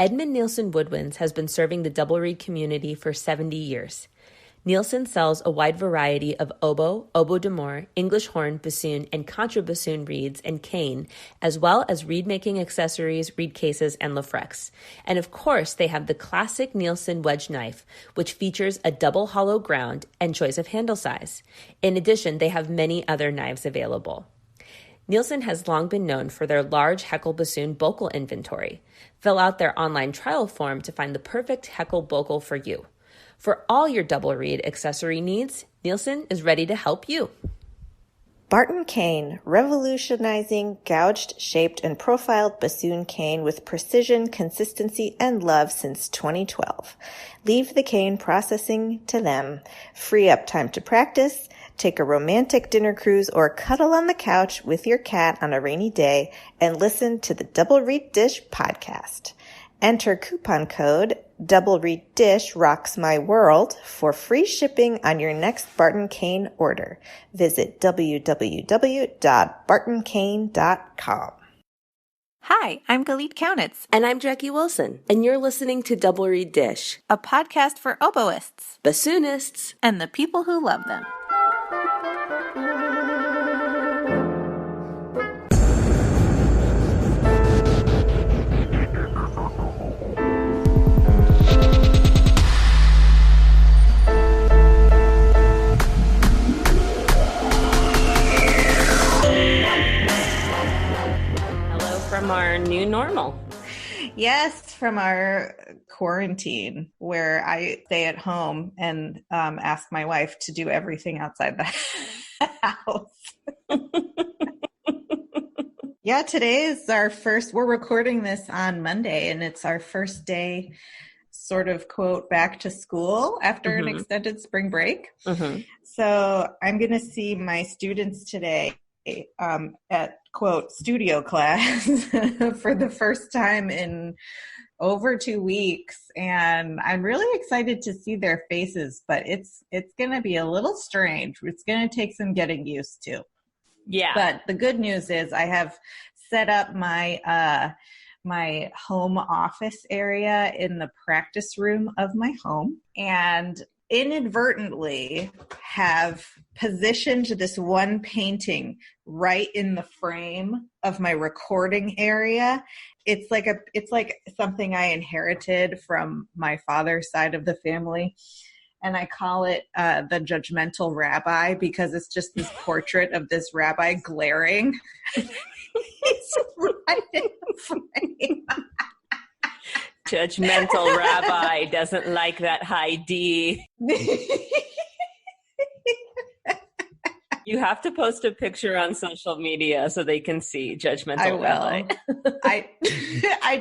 Edmund Nielsen Woodwinds has been serving the double reed community for 70 years. Nielsen sells a wide variety of oboe, oboe d'amore, English horn, bassoon, and contrabassoon reeds and cane, as well as reed-making accessories, reed cases, and lafrex. And of course, they have the classic Nielsen wedge knife, which features a double hollow ground and choice of handle size. In addition, they have many other knives available. Nielsen has long been known for their large Heckel bassoon bocal inventory. Fill out their online trial form to find the perfect Heckel bocal for you. For all your double reed accessory needs, Nielsen is ready to help you. Barton Cane, revolutionizing gouged, shaped, and profiled bassoon cane with precision, consistency, and love since 2012. Leave the cane processing to them. Free up time to practice, take a romantic dinner cruise, or cuddle on the couch with your cat on a rainy day and listen to the Double Reed Dish podcast. Enter coupon code Double Reed Dish Rocks My World for free shipping on your next Barton Cane order. Visit www.bartoncane.com. Hi, I'm Galit Kaunitz. And I'm Jackie Wilson. And you're listening to Double Reed Dish, a podcast for oboists, bassoonists, and the people who love them. From our new normal. Yes, from our quarantine where I stay at home and ask my wife to do everything outside the house. Yeah, today is our first, we're recording this on Monday, and it's our first day sort of, quote, back to school after an extended spring break. So I'm going to see my students today at, quote, studio class for the first time in over 2 weeks. And I'm really excited to see their faces, but it's going to be a little strange. It's going to take some getting used to. Yeah. But the good news is I have set up my my home office area in the practice room of my home, and inadvertently have positioned this one painting right in the frame of my recording area. It's like something I inherited from my father's side of the family. And I call it the judgmental rabbi, because it's just this portrait of this rabbi glaring. It's right in the frame. Judgmental rabbi doesn't like that high D. You have to post a picture on social media so they can see judgmental rabbi. I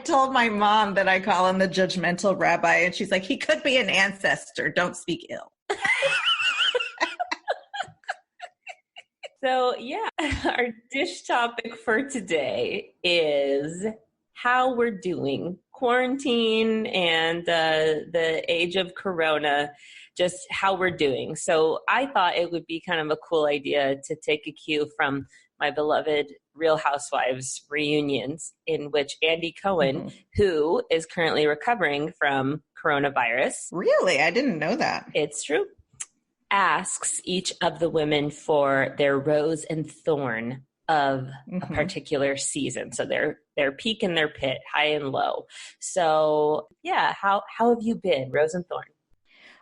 told my mom that I call him the judgmental rabbi, and she's like, he could be an ancestor. Don't speak ill. So, yeah, our dish topic for today is how we're doing. Quarantine and the age of Corona, just how we're doing. So I thought it would be kind of a cool idea to take a cue from my beloved Real Housewives reunions, in which Andy Cohen, who is currently recovering from coronavirus. Really? I didn't know that. It's true. Asks each of the women for their rose and thorn of a particular season. So their peak and their pit, high and low. So yeah, how have you been, Rose and Thorn?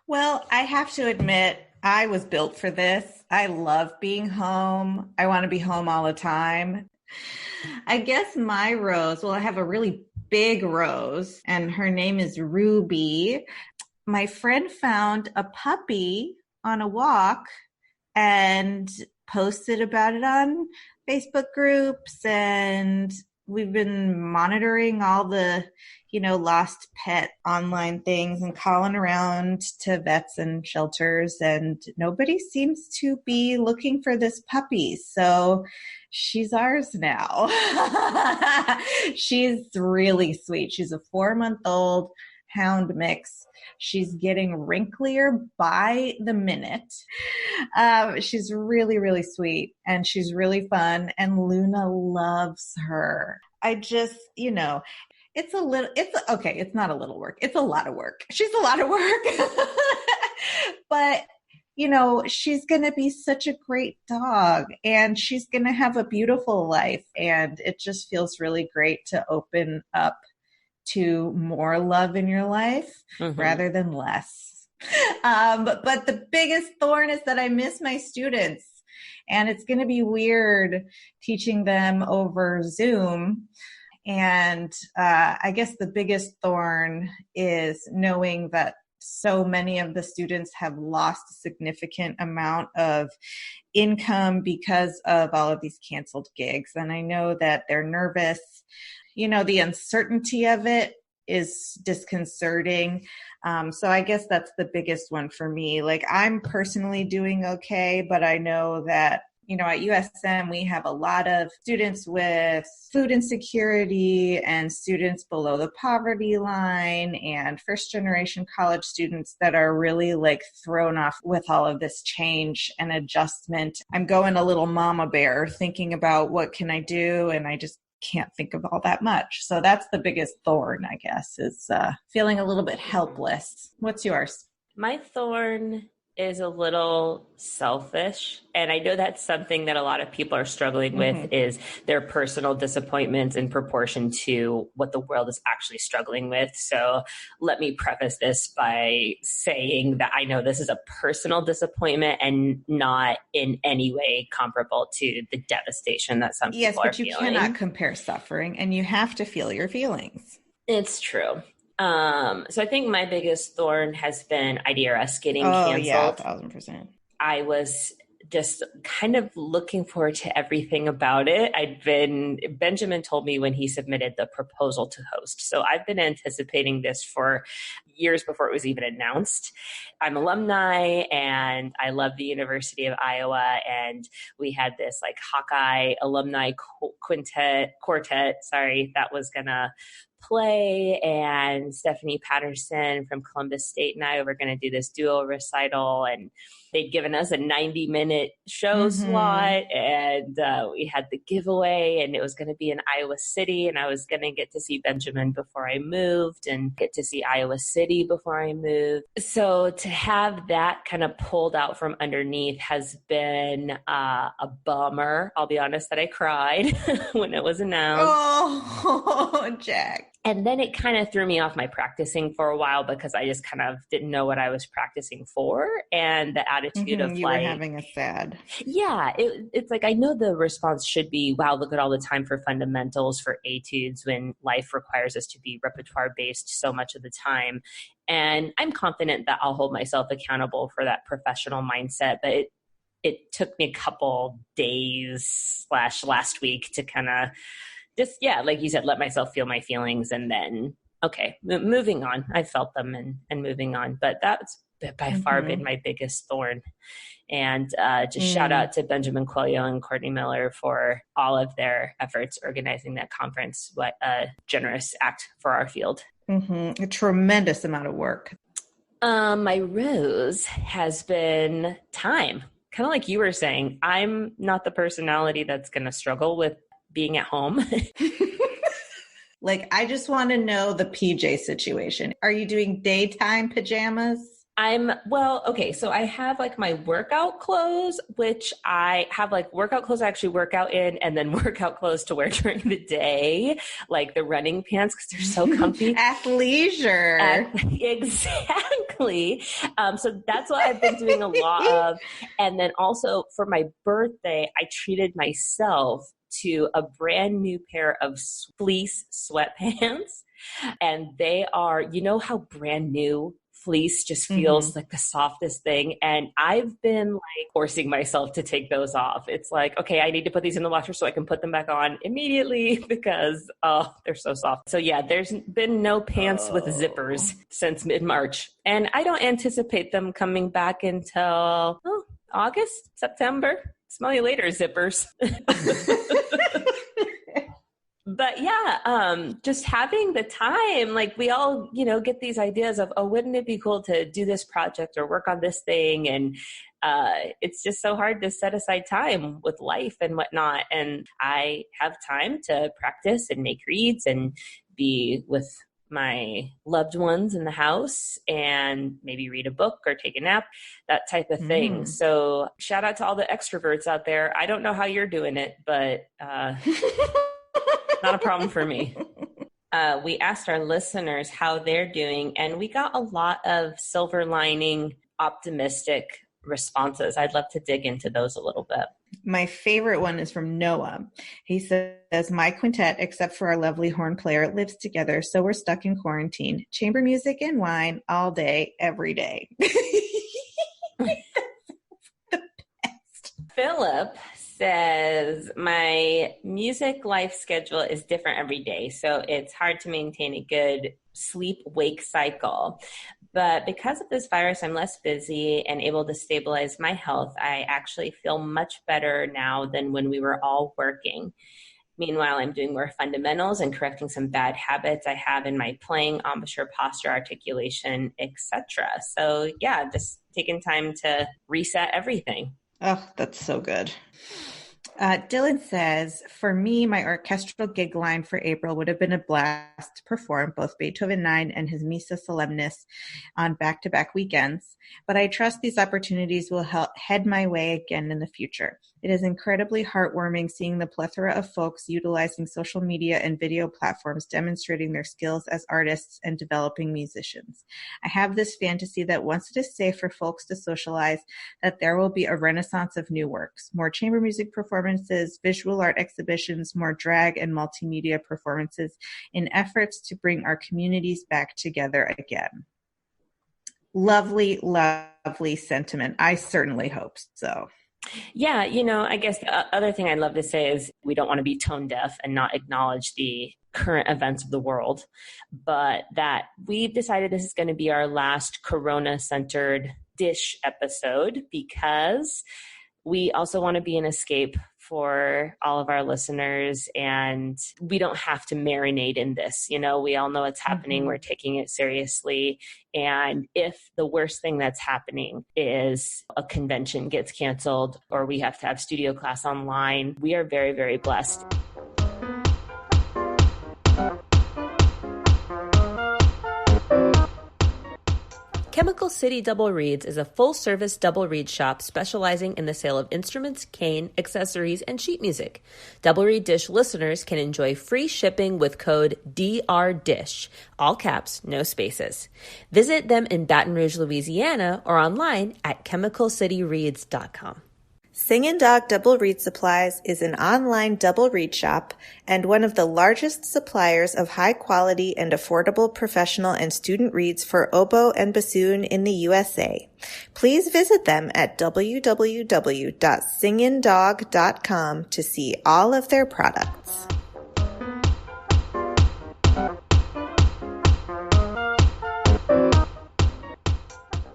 Well, I have to admit, I was built for this. I love being home. I want to be home all the time. I guess my rose, well, I have a really big rose, and her name is Ruby. My friend found a puppy on a walk and posted about it on Facebook groups, and we've been monitoring all the, lost pet online things and calling around to vets and shelters, and nobody seems to be looking for this puppy. So she's ours now. She's really sweet. She's a 4-month-old hound mix. She's getting wrinklier by the minute. She's really, really sweet, and she's really fun, and Luna loves her. I just, it's not a little work. It's a lot of work. She's a lot of work. But, she's going to be such a great dog and she's going to have a beautiful life. And it just feels really great to open up to more love in your life rather than less. But the biggest thorn is that I miss my students. And it's going to be weird teaching them over Zoom. And I guess the biggest thorn is knowing that so many of the students have lost a significant amount of income because of all of these canceled gigs. And I know that they're nervous. The uncertainty of it is disconcerting. So I guess that's the biggest one for me. Like, I'm personally doing okay, but I know that, at USM, we have a lot of students with food insecurity and students below the poverty line and first generation college students that are really like thrown off with all of this change and adjustment. I'm going a little mama bear thinking about what can I do? And I just can't think of all that much. So that's the biggest thorn, I guess, is feeling a little bit helpless. What's yours? My thorn is a little selfish. And I know that's something that a lot of people are struggling with is their personal disappointments in proportion to what the world is actually struggling with. So let me preface this by saying that I know this is a personal disappointment and not in any way comparable to the devastation that some people are feeling. Yes, but you cannot compare suffering and you have to feel your feelings. It's true. So I think my biggest thorn has been IDRS getting canceled. Yeah, 1,000%. I was just kind of looking forward to everything about it. Benjamin told me when he submitted the proposal to host. So I've been anticipating this for years before it was even announced. I'm alumni and I love the University of Iowa. And we had this like Hawkeye alumni quartet, that was gonna play, and Stephanie Patterson from Columbus State and I were going to do this duo recital, and they'd given us a 90-minute show slot, and we had the giveaway, and it was going to be in Iowa City, and I was going to get to see Benjamin before I moved and get to see Iowa City before I moved. So to have that kind of pulled out from underneath has been a bummer. I'll be honest that I cried when it was announced. Oh, Jack. And then it kind of threw me off my practicing for a while because I just kind of didn't know what I was practicing for. And the attitude of you were having a sad. Yeah, it's like, I know the response should be, wow, look at all the time for fundamentals, for etudes, when life requires us to be repertoire based so much of the time. And I'm confident that I'll hold myself accountable for that professional mindset. But it took me a couple days / last week to kind of just, like you said, let myself feel my feelings and then, okay, moving on. I felt them and moving on. But that's by far been my biggest thorn. And just shout out to Benjamin Coelho and Courtney Miller for all of their efforts organizing that conference. What a generous act for our field. A tremendous amount of work. My rose has been time. Kind of like you were saying, I'm not the personality that's going to struggle with being at home. Like, I just want to know the PJ situation. Are you doing daytime pajamas? Okay. So I have like my workout clothes, which I have like workout clothes I actually work out in, and then workout clothes to wear during the day, like the running pants, because they're so comfy. Athleisure. Exactly. So that's what I've been doing a lot of. And then also for my birthday, I treated myself to a brand new pair of fleece sweatpants. And they are, how brand new fleece just feels like the softest thing. And I've been like forcing myself to take those off. It's like, okay, I need to put these in the washer so I can put them back on immediately because, they're so soft. So yeah, there's been no pants with zippers since mid-March. And I don't anticipate them coming back until August, September. Smell you later, zippers. But yeah, just having the time, like we all, get these ideas of, oh, wouldn't it be cool to do this project or work on this thing? And it's just so hard to set aside time with life and whatnot. And I have time to practice and make reads and be with my loved ones in the house and maybe read a book or take a nap, that type of thing. So shout out to all the extroverts out there. I don't know how you're doing it, but not a problem for me. We asked our listeners how they're doing, and we got a lot of silver lining, optimistic responses. I'd love to dig into those a little bit. My favorite one is from Noah. He says, my quintet, except for our lovely horn player, lives together, so we're stuck in quarantine. Chamber music and wine all day, every day. The best. Philip says, my music life schedule is different every day, so it's hard to maintain a good sleep-wake cycle. But because of this virus, I'm less busy and able to stabilize my health. I actually feel much better now than when we were all working. Meanwhile, I'm doing more fundamentals and correcting some bad habits I have in my playing, embouchure, posture, articulation, etc. So yeah, just taking time to reset everything. Oh, that's so good. Dylan says, for me, my orchestral gig line for April would have been a blast to perform both Beethoven 9 and his Missa Solemnis on back-to-back weekends, but I trust these opportunities will head my way again in the future. It is incredibly heartwarming seeing the plethora of folks utilizing social media and video platforms demonstrating their skills as artists and developing musicians. I have this fantasy that once it is safe for folks to socialize, that there will be a renaissance of new works, more chamber music performances, visual art exhibitions, more drag and multimedia performances in efforts to bring our communities back together again. Lovely, lovely sentiment. I certainly hope so. Yeah, I guess the other thing I'd love to say is we don't want to be tone deaf and not acknowledge the current events of the world, but that we've decided this is going to be our last Corona-centered dish episode because we also want to be an escape for all of our listeners, and we don't have to marinate in this. We all know what's happening. We're taking it seriously. And if the worst thing that's happening is a convention gets canceled or we have to have studio class online, we are very, very blessed. Chemical City Double Reeds is a full-service double reed shop specializing in the sale of instruments, cane, accessories, and sheet music. Double Reed Dish listeners can enjoy free shipping with code DRDISH, all caps, no spaces. Visit them in Baton Rouge, Louisiana, or online at chemicalcityreeds.com. Singin' Dog Double Reed Supplies is an online double reed shop and one of the largest suppliers of high-quality and affordable professional and student reeds for oboe and bassoon in the USA. Please visit them at www.singindog.com to see all of their products.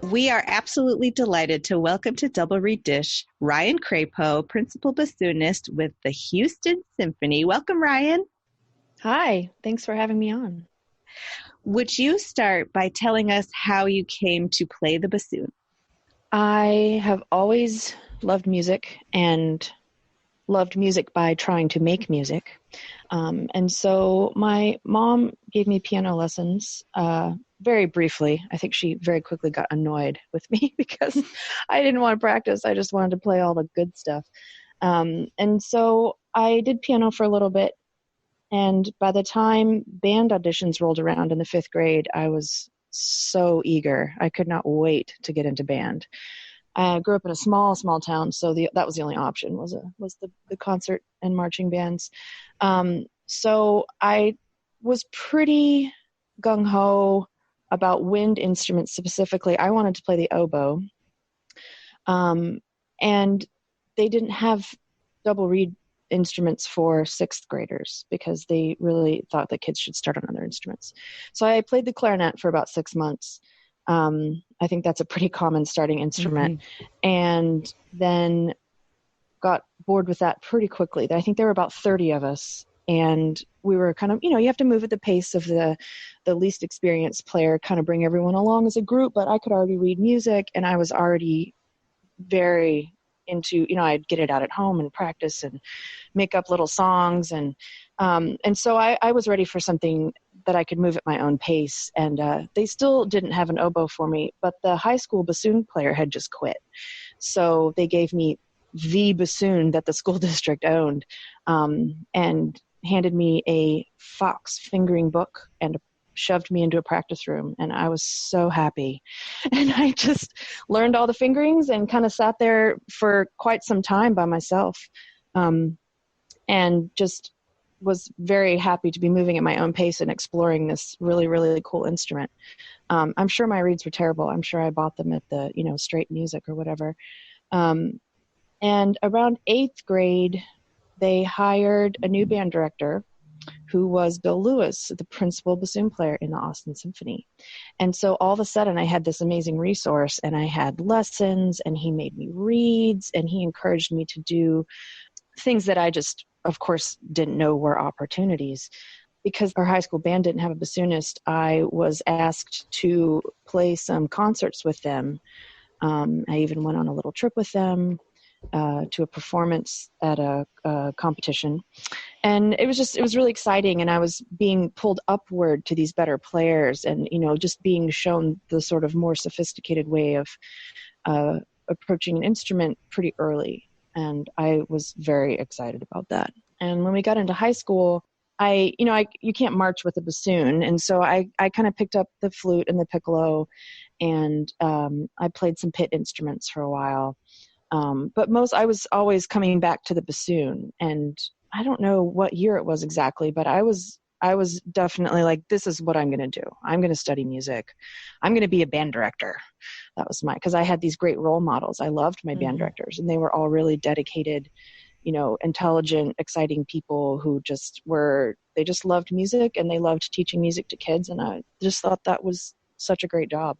We are absolutely delighted to welcome to Double Reed Dish Rian Craypo, principal bassoonist with the Houston Symphony. Welcome, Rian. Hi, thanks for having me on. Would you start by telling us how you came to play the bassoon? I have always loved music and loved music by trying to make music. And so my mom gave me piano lessons very briefly. I think she very quickly got annoyed with me because I didn't want to practice. I just wanted to play all the good stuff. And so I did piano for a little bit. And by the time band auditions rolled around in the 5th grade, I was so eager. I could not wait to get into band. I grew up in a small town, so that was the only option was the concert and marching bands. So I was pretty gung-ho about wind instruments specifically. I wanted to play the oboe. And they didn't have double reed instruments for 6th graders because they really thought that kids should start on other instruments. So I played the clarinet for about 6 months. I think that's a pretty common starting instrument. And then got bored with that pretty quickly. I think there were about 30 of us, and we were kind of, you have to move at the pace of the least experienced player, kind of bring everyone along as a group, but I could already read music, and I was already very into, I'd get it out at home and practice and make up little songs. And so I was ready for something that I could move at my own pace. And they still didn't have an oboe for me, but the high school bassoon player had just quit. So they gave me the bassoon that the school district owned, and handed me a Fox fingering book and shoved me into a practice room. And I was so happy. And I just learned all the fingerings and kind of sat there for quite some time by myself, and just was very happy to be moving at my own pace and exploring this really, really cool instrument. I'm sure my reeds were terrible. I'm sure I bought them at the, Straight Music or whatever. And around 8th grade, they hired a new band director who was Bill Lewis, the principal bassoon player in the Austin Symphony. And so all of a sudden I had this amazing resource, and I had lessons, and he made me reeds, and he encouraged me to do things that I just, of course, didn't know were opportunities. Because our high school band didn't have a bassoonist, I was asked to play some concerts with them. I even went on a little trip with them to a performance at a competition. And it was really exciting. And I was being pulled upward to these better players, and, just being shown the sort of more sophisticated way of approaching an instrument pretty early. And I was very excited about that. And when we got into high school, you can't march with a bassoon. And so I kind of picked up the flute and the piccolo, and I played some pit instruments for a while. But I was always coming back to the bassoon. And I don't know what year it was exactly, but I was definitely like, this is what I'm going to do. I'm going to study music. I'm going to be a band director. That was because I had these great role models. I loved my band directors, and they were all really dedicated, intelligent, exciting people who they just loved music, and they loved teaching music to kids. And I just thought that was such a great job.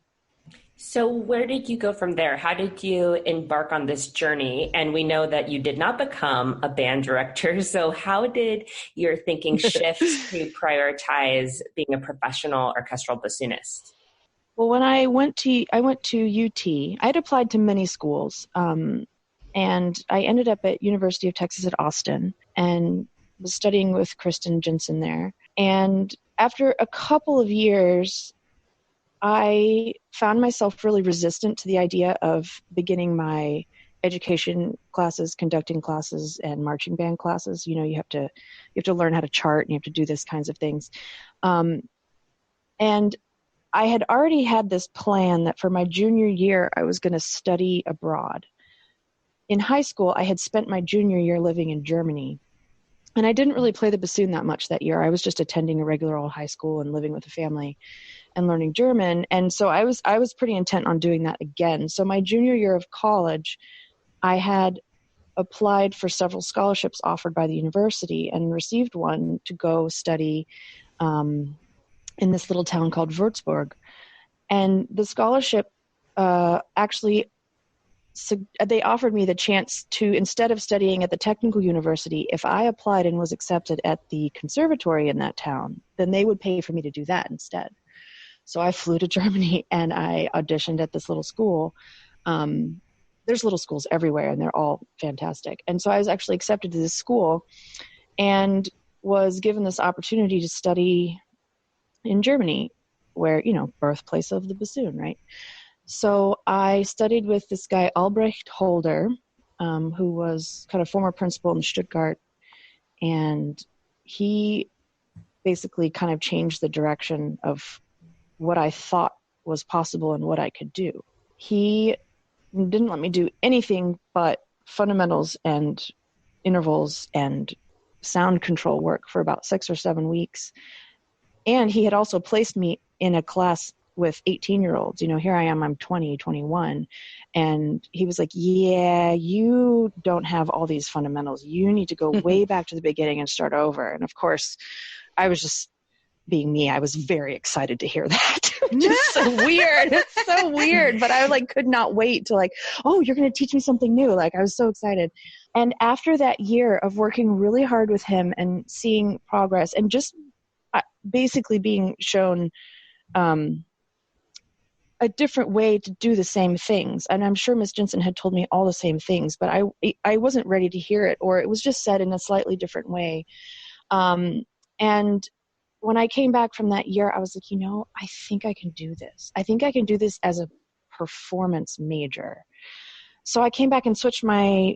So where did you go from there? How did you embark on this journey? And we know that you did not become a band director. So how did your thinking shift to prioritize being a professional orchestral bassoonist? Well, when I went to UT, I had applied to many schools, and I ended up at University of Texas at Austin and was studying with Kristen Jensen there. And after a couple of years, I found myself really resistant to the idea of beginning my education classes, conducting classes, and marching band classes. You have to learn how to chart, and you have to do these kinds of things. And I had already had this plan that for my junior year, I was going to study abroad. In high school, I had spent my junior year living in Germany, and I didn't really play the bassoon that much that year. I was just attending a regular old high school and living with a family and learning German. And so I was pretty intent on doing that again. So my junior year of college, I had applied for several scholarships offered by the university and received one to go study in this little town called Würzburg. And the scholarship actually, they offered me the chance to, instead of studying at the technical university, if I applied and was accepted at the conservatory in that town, then they would pay for me to do that instead. So I flew to Germany and I auditioned at this little school. There's little schools everywhere, and they're all fantastic. And so I was actually accepted to this school and was given this opportunity to study in Germany, where, birthplace of the bassoon, right? So I studied with this guy, Albrecht Holder, who was kind of former principal in Stuttgart. And he basically kind of changed the direction of what I thought was possible and what I could do. He didn't let me do anything but fundamentals and intervals and sound control work for about 6 or 7 weeks. And he had also placed me in a class with 18-year-olds. Here I am, I'm 20, 21. And he was like, yeah, you don't have all these fundamentals. You need to go way back to the beginning and start over. And of course, I was just being me. I was very excited to hear that. Just so weird. It's so weird. But I could not wait to oh, you're going to teach me something new. I was so excited. And after that year of working really hard with him and seeing progress and just basically being shown a different way to do the same things. And I'm sure Miss Jensen had told me all the same things, but I wasn't ready to hear it, or it was just said in a slightly different way. And when I came back from that year, I was like, I think I can do this. I think I can do this as a performance major. So I came back and switched my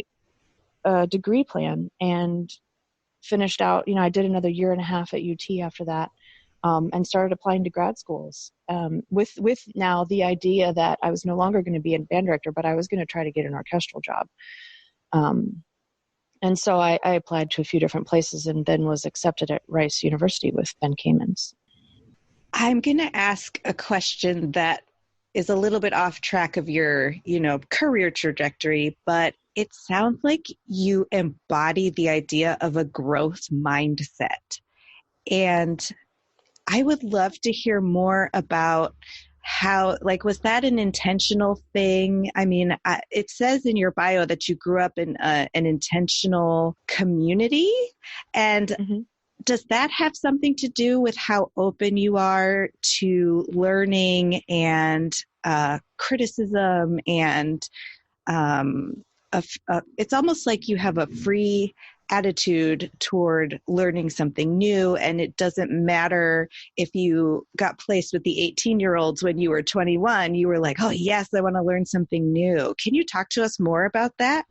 degree plan and finished out, I did another year and a half at UT after that, and started applying to grad schools with now the idea that I was no longer going to be a band director, but I was going to try to get an orchestral job. And so I applied to a few different places and then was accepted at Rice University with Ben Kamens. I'm going to ask a question that is a little bit off track of your, career trajectory, but it sounds like you embody the idea of a growth mindset. And I would love to hear more about how, was that an intentional thing? I mean, it says in your bio that you grew up in an intentional community. And does that have something to do with how open you are to learning and criticism? And it's almost like you have a free attitude toward learning something new, and it doesn't matter if you got placed with the 18-year-olds when you were 21. You were like, oh yes, I want to learn something new. Can you talk to us more about that?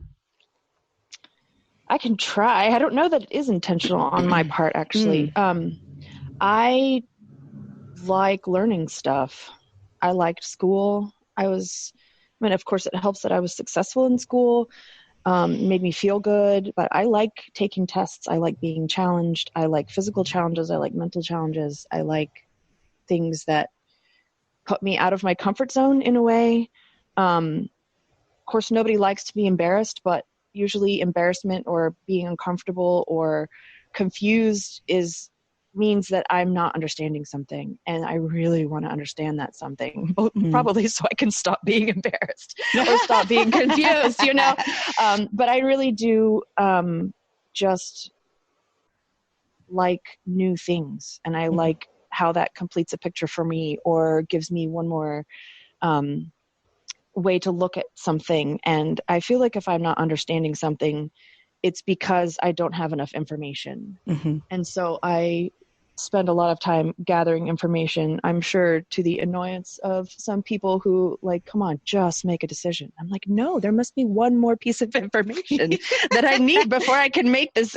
I can try. I don't know that it is intentional on my part, actually. I like learning stuff. I liked school. Of course it helps that I was successful in school. Made me feel good, but I like taking tests. I like being challenged. I like physical challenges. I like mental challenges. I like things that put me out of my comfort zone in a way. Of course, nobody likes to be embarrassed, but usually embarrassment or being uncomfortable or confused means that I'm not understanding something, and I really want to understand that something, probably so I can stop being embarrassed or stop being confused, but I really do just like new things, and I like how that completes a picture for me or gives me one more way to look at something. And I feel like if I'm not understanding something, it's because I don't have enough information. And so I spend a lot of time gathering information, I'm sure to the annoyance of some people who come on, just make a decision. I'm like, no, there must be one more piece of information that I need before I can make this,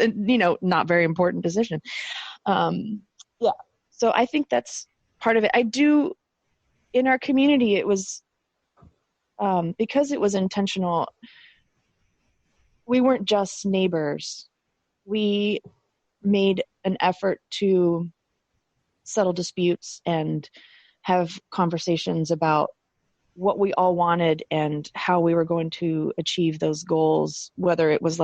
not very important decision. Yeah. So I think that's part of it. I do, in our community, it was, because it was intentional, we weren't just neighbors. We made an effort to settle disputes and have conversations about what we all wanted and how we were going to achieve those goals, whether it was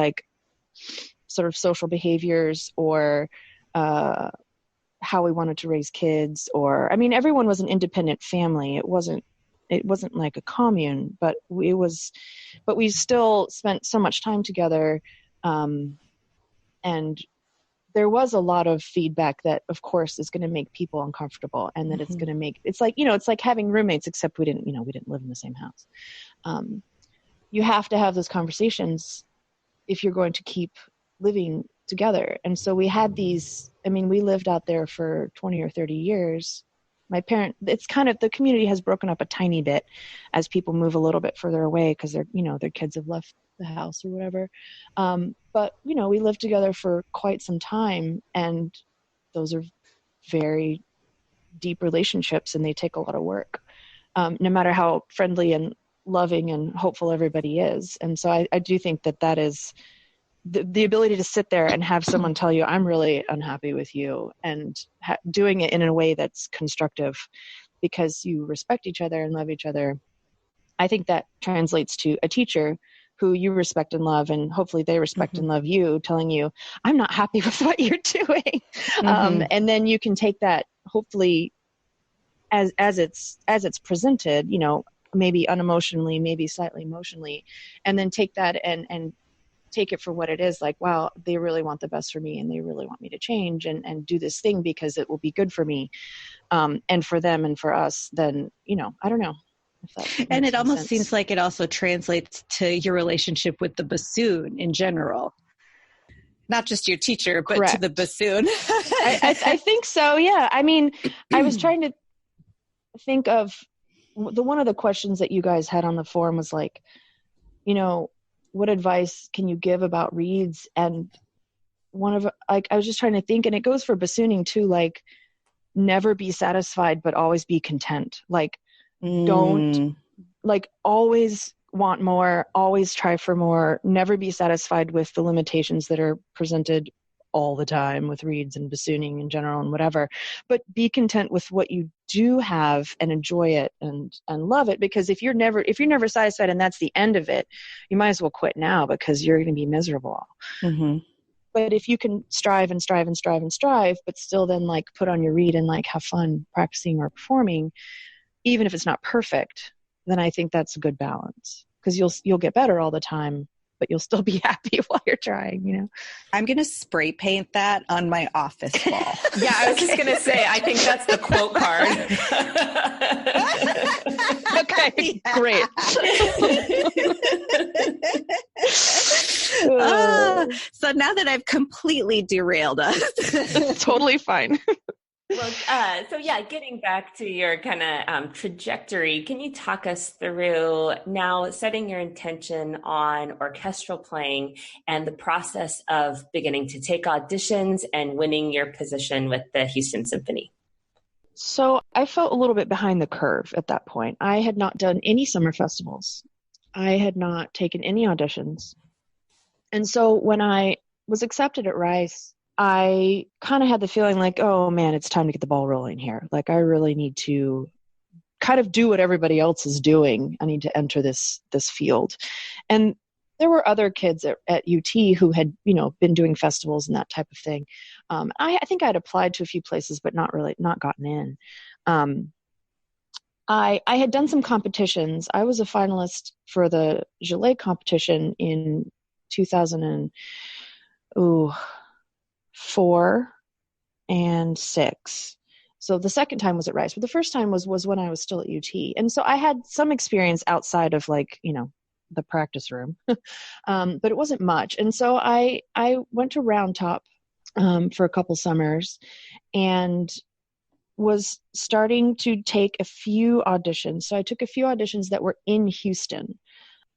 sort of social behaviors or how we wanted to raise kids, or everyone was an independent family. It wasn't like a commune, but we still spent so much time together, and there was a lot of feedback that, of course, is going to make people uncomfortable, and that it's going to make, it's like having roommates, except we didn't live in the same house. You have to have those conversations if you're going to keep living together. And so we had these, we lived out there for 20 or 30 years. It's kind of, the community has broken up a tiny bit as people move a little bit further away because their kids have left the house or whatever. But we lived together for quite some time, and those are very deep relationships, and they take a lot of work, no matter how friendly and loving and hopeful everybody is. And so I do think that is the ability to sit there and have someone tell you, I'm really unhappy with you, and doing it in a way that's constructive because you respect each other and love each other. I think that translates to a teacher who you respect and love, and hopefully they respect and love you, telling you, I'm not happy with what you're doing. And then you can take that, hopefully, as it's presented, maybe unemotionally, maybe slightly emotionally, and then take that and take it for what it is. Like, wow, they really want the best for me, and they really want me to change and do this thing because it will be good for me, and for them and for us. Then, I don't know if that And makes it any almost sense. seems like it also translates to your relationship with the bassoon in general. Not just your teacher, but Correct. to the bassoon. I think so. Yeah. I mean, I was trying to think of one of the questions that you guys had on the forum was like, what advice can you give about reeds? And I was just trying to think, and it goes for bassooning too, like never be satisfied, but always be content. Like don't like always want more, always try for more, never be satisfied with the limitations that are presented all the time with reeds and bassooning in general and whatever, but be content with what you do have and enjoy it and love it. Because if you're never satisfied and that's the end of it, you might as well quit now, because you're going to be miserable. Mm-hmm. But if you can strive and strive and strive and strive, but still then like put on your reed and like have fun practicing or performing, even if it's not perfect, then I think that's a good balance, because you'll get better all the time, but you'll still be happy while you're trying, I'm going to spray paint that on my office wall. Yeah, I was just going to say, I think that's the quote card. Okay, great. So now that I've completely derailed us. Totally fine. Well, so yeah, getting back to your kind of trajectory, can you talk us through now setting your intention on orchestral playing and the process of beginning to take auditions and winning your position with the Houston Symphony? So I felt a little bit behind the curve at that point. I had not done any summer festivals. I had not taken any auditions. And so when I was accepted at Rice, I kind of had the feeling like, oh man, it's time to get the ball rolling here. Like I really need to kind of do what everybody else is doing. I need to enter this field. And there were other kids at UT who had, been doing festivals and that type of thing. I think I'd applied to a few places, but not gotten in. I had done some competitions. I was a finalist for the Gillet competition in 2004 and 6. So the second time was at Rice, but the first time was when I was still at UT. And so I had some experience outside of the practice room, but it wasn't much. And so I went to Round Top for a couple summers and was starting to take a few auditions. So I took a few auditions that were in Houston.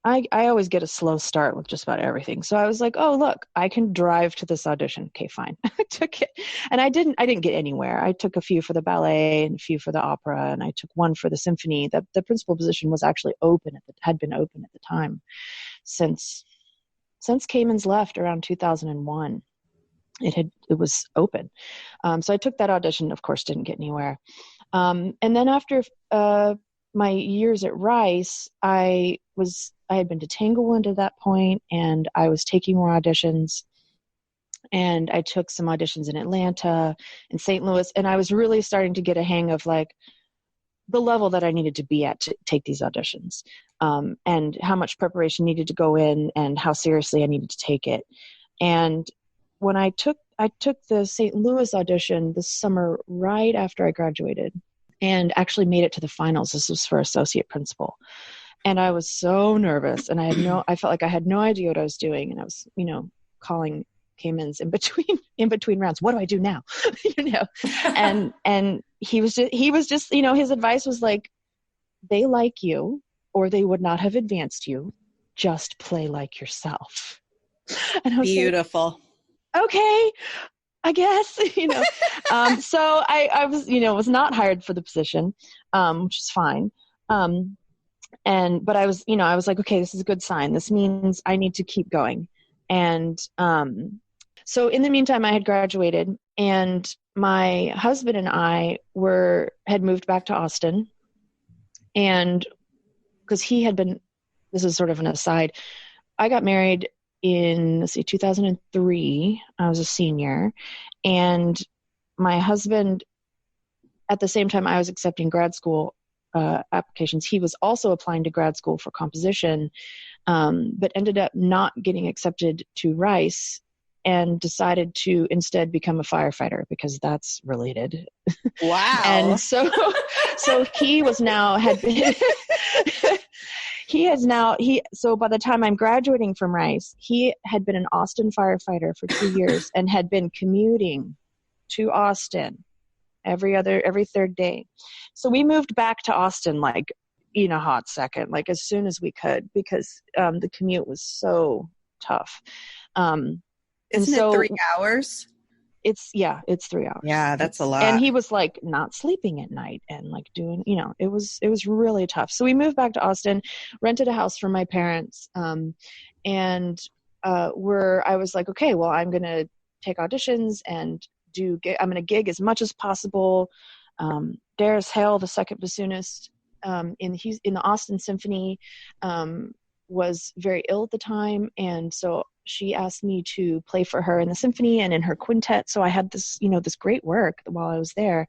I always get a slow start with just about everything. So I was like, oh, look, I can drive to this audition. Okay, fine. I took it. And I didn't get anywhere. I took a few for the ballet and a few for the opera, and I took one for the symphony. The principal position was actually had been open at the time since Cayman's left around 2001. It was open. So I took that audition, of course, didn't get anywhere. And then after my years at Rice, I had been to Tanglewood at that point, and I was taking more auditions. And I took some auditions in Atlanta and St. Louis, and I was really starting to get a hang of like the level that I needed to be at to take these auditions, and how much preparation needed to go in and how seriously I needed to take it. And when I took the St. Louis audition this summer right after I graduated and actually made it to the finals. This was for associate principal. And I was so nervous, and I felt like I had no idea what I was doing. And I was, calling Caymans in between rounds. What do I do now? And he was just, his advice was like, they like you or they would not have advanced you. Just play like yourself. And I was beautiful. Like, okay, I guess, so I was, was not hired for the position, which is fine. But I was, I was like, okay, this is a good sign. This means I need to keep going. And so in the meantime, I had graduated, and my husband and I had moved back to Austin. And because he had been, this is sort of an aside, I got married in 2003. I was a senior, and my husband, at the same time I was accepting grad school applications, he was also applying to grad school for composition. but ended up not getting accepted to Rice and decided to instead become a firefighter because that's related. Wow. And so he was now had been so by the time I'm graduating from Rice, he had been an Austin firefighter for 2 years and had been commuting to Austin every third day. So we moved back to Austin like in a hot second, like as soon as we could, because the commute was so tough. Isn't it 3 hours? It's 3 hours. Yeah, that's a lot. And he was like not sleeping at night and like doing, it was really tough. So we moved back to Austin, rented a house for my parents. And I was like, okay, well, I'm going to take auditions and I'm going to gig as much as possible. Darius Hale, the second bassoonist in the Austin Symphony, was very ill at the time. And so she asked me to play for her in the symphony and in her quintet. So I had this, this great work while I was there.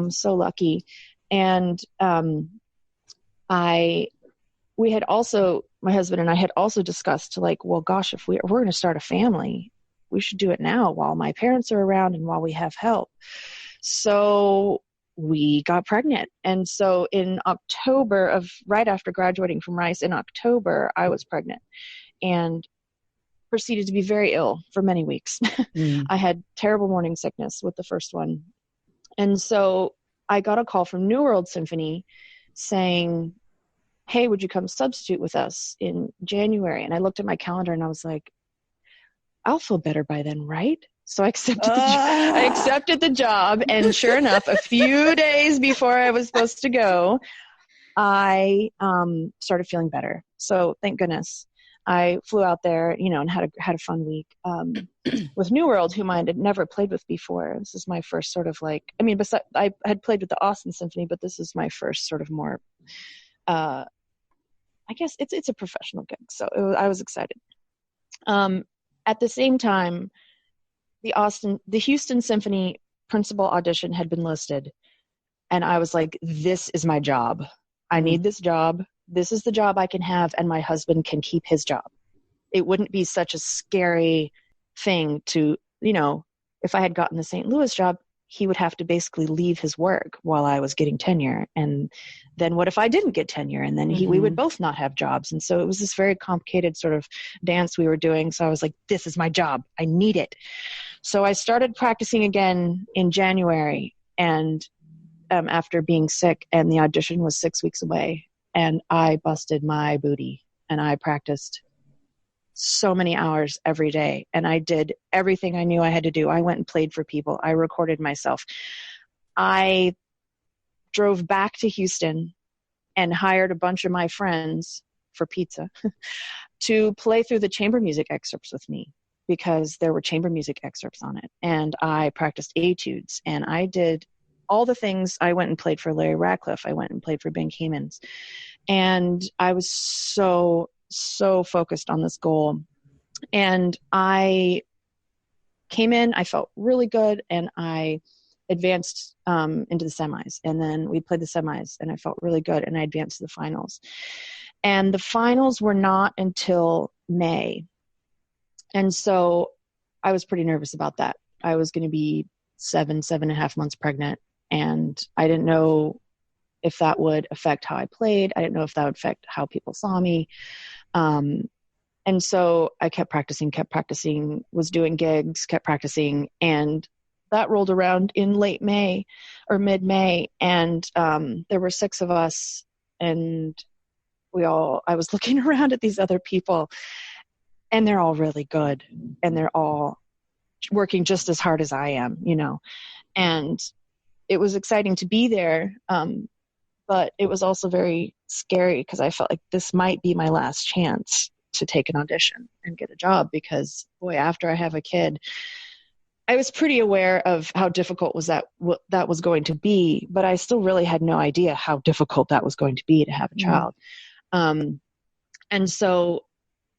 So lucky. And my husband and I had also discussed like, well, gosh, if we're going to start a family, we should do it now while my parents are around and while we have help. So we got pregnant. And so in October right after graduating from Rice in October, I was pregnant and proceeded to be very ill for many weeks. I had terrible morning sickness with the first one. And so I got a call from New World Symphony saying, hey, would you come substitute with us in January? And I looked at my calendar and I was like, I'll feel better by then, right? So I accepted the job. And sure enough, a few days before I was supposed to go, I started feeling better. So thank goodness. I flew out there, and had a fun week with New World, whom I had never played with before. This is my first sort of I had played with the Austin Symphony, but this is my first sort of more, I guess it's a professional gig. So I was excited. At the same time, the Houston Symphony principal audition had been listed, and I was like, this is my job. I need this job. This is the job I can have, and my husband can keep his job. It wouldn't be such a scary thing to, if I had gotten the St. Louis job, he would have to basically leave his work while I was getting tenure. And then what if I didn't get tenure? And then we would both not have jobs. And so it was this very complicated sort of dance we were doing. So I was like, this is my job. I need it. So I started practicing again in January, and after being sick, and the audition was 6 weeks away. And I busted my booty, and I practiced so many hours every day. And I did everything I knew I had to do. I went and played for people. I recorded myself. I drove back to Houston and hired a bunch of my friends for pizza to play through the chamber music excerpts with me, because there were chamber music excerpts on it. And I practiced etudes, and I did all the things. I went and played for Larry Ratcliffe. I went and played for Ben Kamens. And I was so focused on this goal. And I came in, I felt really good, and I advanced into the semis. And then we played the semis, and I felt really good, and I advanced to the finals. And the finals were not until May. And so I was pretty nervous about that. I was going to be 7.5 months pregnant. And I didn't know if that would affect how I played. I didn't know if that would affect how people saw me. And so I kept practicing, was doing gigs, kept practicing. And that rolled around in late May or mid-May. And there were 6 of us. And I was looking around at these other people, and they're all really good. And they're all working just as hard as I am, and it was exciting to be there. But it was also very scary, because I felt like this might be my last chance to take an audition and get a job, because boy, after I have a kid, I was pretty aware of how difficult that was going to be, but I still really had no idea how difficult that was going to be to have a child. And so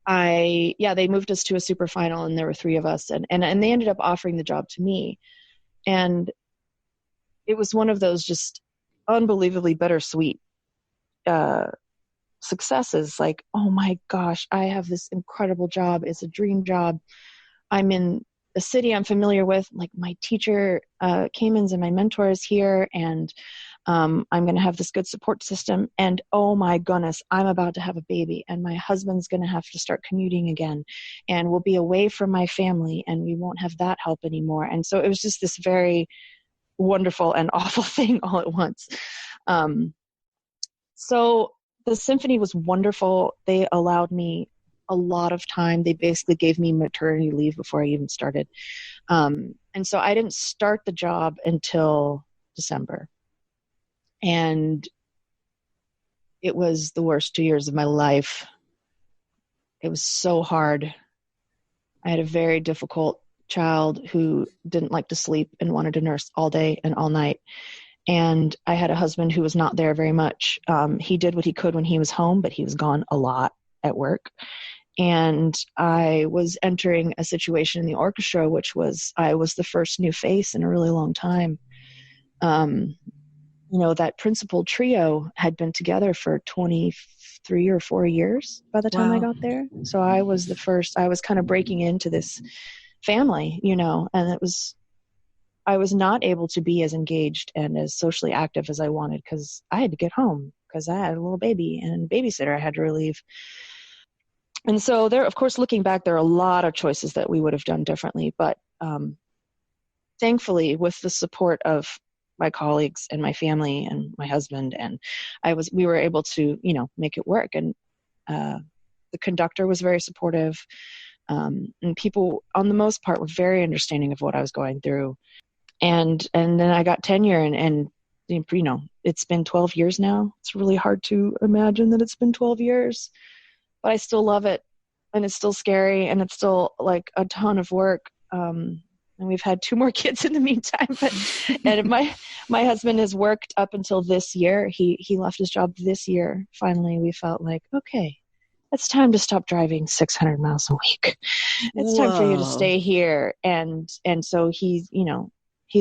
they moved us to a super final, and there were 3 of us, and they ended up offering the job to me. And it was one of those just unbelievably bittersweet successes, like, oh my gosh, I have this incredible job. It's a dream job. I'm in a city I'm familiar with. Like my teacher, Cayman's and my mentor is here, and I'm going to have this good support system. And oh my goodness, I'm about to have a baby, and my husband's going to have to start commuting again, and we'll be away from my family, and we won't have that help anymore. And so it was just this very wonderful and awful thing all at once. So the symphony was wonderful. They allowed me a lot of time. They basically gave me maternity leave before I even started. And so I didn't start the job until December. And it was the worst 2 years of my life. It was so hard. I had a very difficult child who didn't like to sleep and wanted to nurse all day and all night. And I had a husband who was not there very much. He did what he could when he was home, but he was gone a lot at work. And I was entering a situation in the orchestra, which was, I was the first new face in a really long time. That principal trio had been together for 23 or 4 years by the time I got there. So I was the first. I was kind of breaking into this family, and I was not able to be as engaged and as socially active as I wanted because I had to get home because I had a little baby and a babysitter I had to relieve. And so there, of course, looking back, there are a lot of choices that we would have done differently. But thankfully, with the support of my colleagues and my family and my husband, and we were able to, make it work. And the conductor was very supportive. And people, on the most part, were very understanding of what I was going through. And then I got tenure, and it's been 12 years now. It's really hard to imagine that it's been 12 years, but I still love it, and it's still scary, and it's still like a ton of work. And we've had 2 more kids in the meantime. And my husband has worked up until this year. He left his job this year. Finally, we felt like, okay, it's time to stop driving 600 miles a week. It's time for you to stay here. And so he's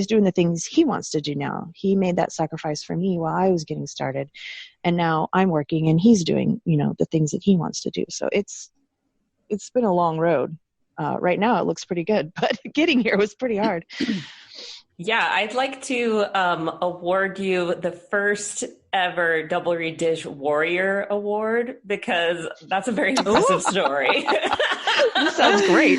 doing the things he wants to do now. He made that sacrifice for me while I was getting started. And now I'm working and he's doing, the things that he wants to do. So it's been a long road. Right now it looks pretty good, but getting here was pretty hard. Yeah, I'd like to award you the first ever Double Reed Dish Warrior Award, because that's a very impressive story. This sounds great.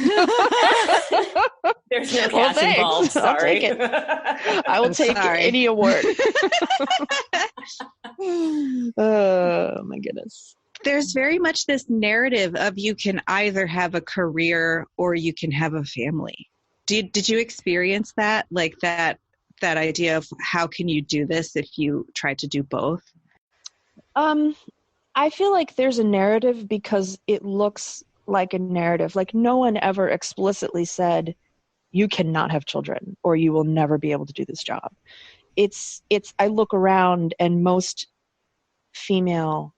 There's no cash involved. Sorry. I'll take it. I will take any award. Oh my goodness. There's very much this narrative of you can either have a career or you can have a family. Did you experience that? Like that idea of how can you do this if you try to do both? I feel like there's a narrative because it looks like a narrative. Like no one ever explicitly said you cannot have children or you will never be able to do this job. I look around and most female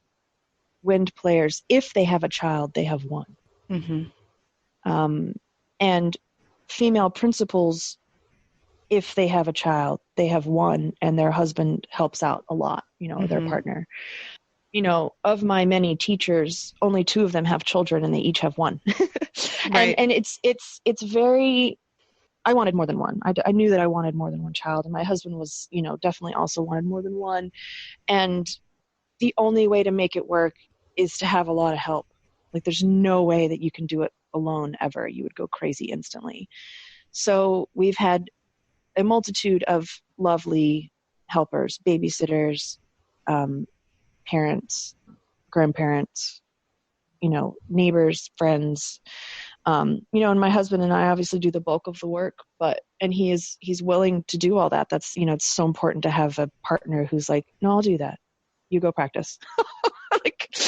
wind players, if they have a child, they have one. Mm-hmm. And female principals, if they have a child, they have one, and their husband helps out a lot, their partner. Of my many teachers, only 2 of them have children and they each have one. Right. And it's very, I wanted more than one. I knew that I wanted more than one child, and my husband was, definitely also wanted more than one. And the only way to make it work is to have a lot of help. Like there's no way that you can do it alone ever. You would go crazy instantly. So we've had a multitude of lovely helpers, babysitters, parents, grandparents, neighbors, friends, and my husband and I obviously do the bulk of the work, and he's willing to do all that. That's, it's so important to have a partner who's like, no, I'll do that. You go practice.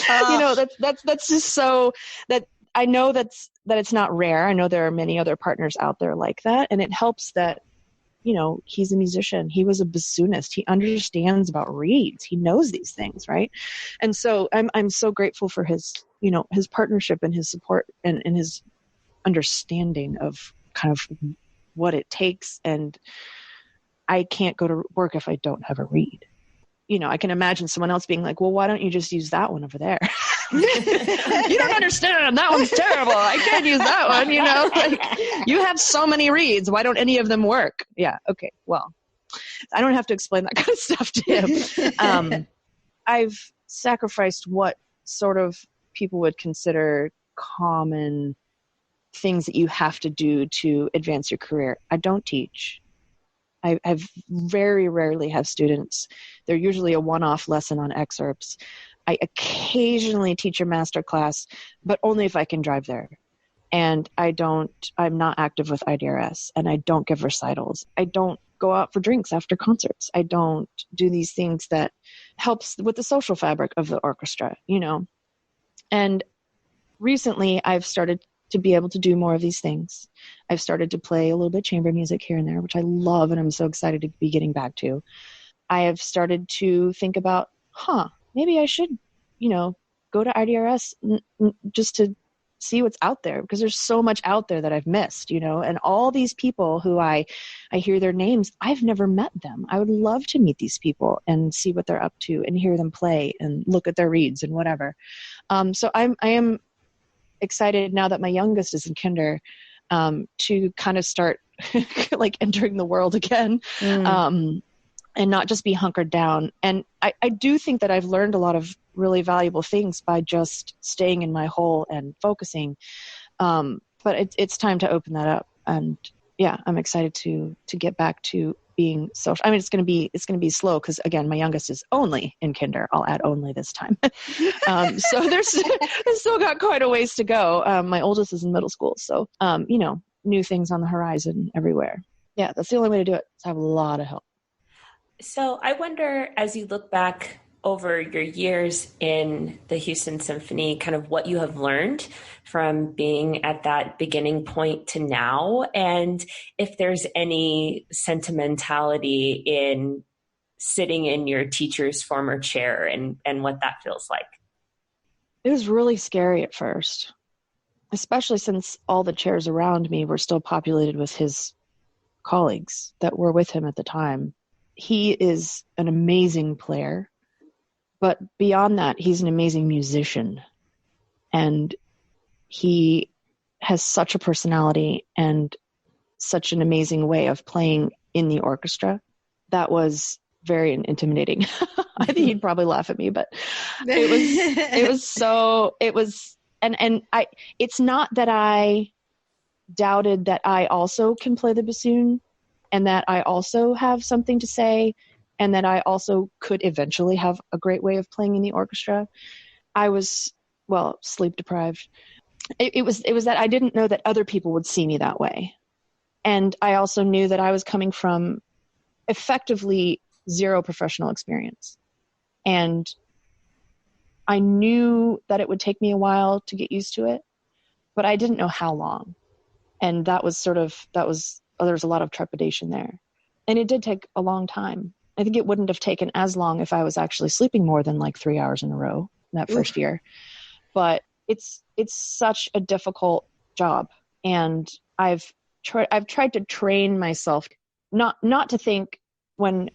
That's just so that I know that it's not rare. I know there are many other partners out there like that. And it helps that, he's a musician. He was a bassoonist. He understands about reeds. He knows these things. Right. And so I'm so grateful for his, his partnership and his support and his understanding of kind of what it takes. And I can't go to work if I don't have a reed. I can imagine someone else being like, well, why don't you just use that one over there? You don't understand. That one's terrible. I can't use that one. Like, you have so many reeds. Why don't any of them work? Yeah. Okay. Well, I don't have to explain that kind of stuff to him. I've sacrificed what sort of people would consider common things that you have to do to advance your career. I don't teach. I've very rarely have students. They're usually a one-off lesson on excerpts. I occasionally teach a master class, but only if I can drive there. And I'm not active with IDRS, and I don't give recitals. I don't go out for drinks after concerts. I don't do these things that helps with the social fabric of the orchestra, And recently I've started to be able to do more of these things. I've started to play a little bit of chamber music here and there, which I love, and I'm so excited to be getting back to. I have started to think about, maybe I should, go to IDRS just to see what's out there, because there's so much out there that I've missed, and all these people who I hear their names, I've never met them. I would love to meet these people and see what they're up to and hear them play and look at their reeds and whatever. So I am excited now that my youngest is in kinder, to kind of start like entering the world again, and not just be hunkered down. And I do think that I've learned a lot of really valuable things by just staying in my hole and focusing. But it's time to open that up. And yeah, I'm excited to get back to being social. I mean, it's going to be slow, because again, my youngest is only in kinder. I'll add only this time. So there's still got quite a ways to go. My oldest is in middle school. So, new things on the horizon everywhere. Yeah, that's the only way to do it, is have a lot of help. So I wonder, as you look back over your years in the Houston Symphony, kind of what you have learned from being at that beginning point to now, and if there's any sentimentality in sitting in your teacher's former chair and what that feels like. It was really scary at first, especially since all the chairs around me were still populated with his colleagues that were with him at the time. He is an amazing player. But beyond that, he's an amazing musician, and he has such a personality and such an amazing way of playing in the orchestra. That was very intimidating. I think he'd probably laugh at me, but it's not that I doubted that I also can play the bassoon and that I also have something to say, and that I also could eventually have a great way of playing in the orchestra. I was, sleep deprived. It was that I didn't know that other people would see me that way. And I also knew that I was coming from effectively zero professional experience. And I knew that it would take me a while to get used to it, but I didn't know how long. And there was a lot of trepidation there. And it did take a long time. I think it wouldn't have taken as long if I was actually sleeping more than like 3 hours in a row that first year. But it's such a difficult job. And I've tried to train myself not to think when,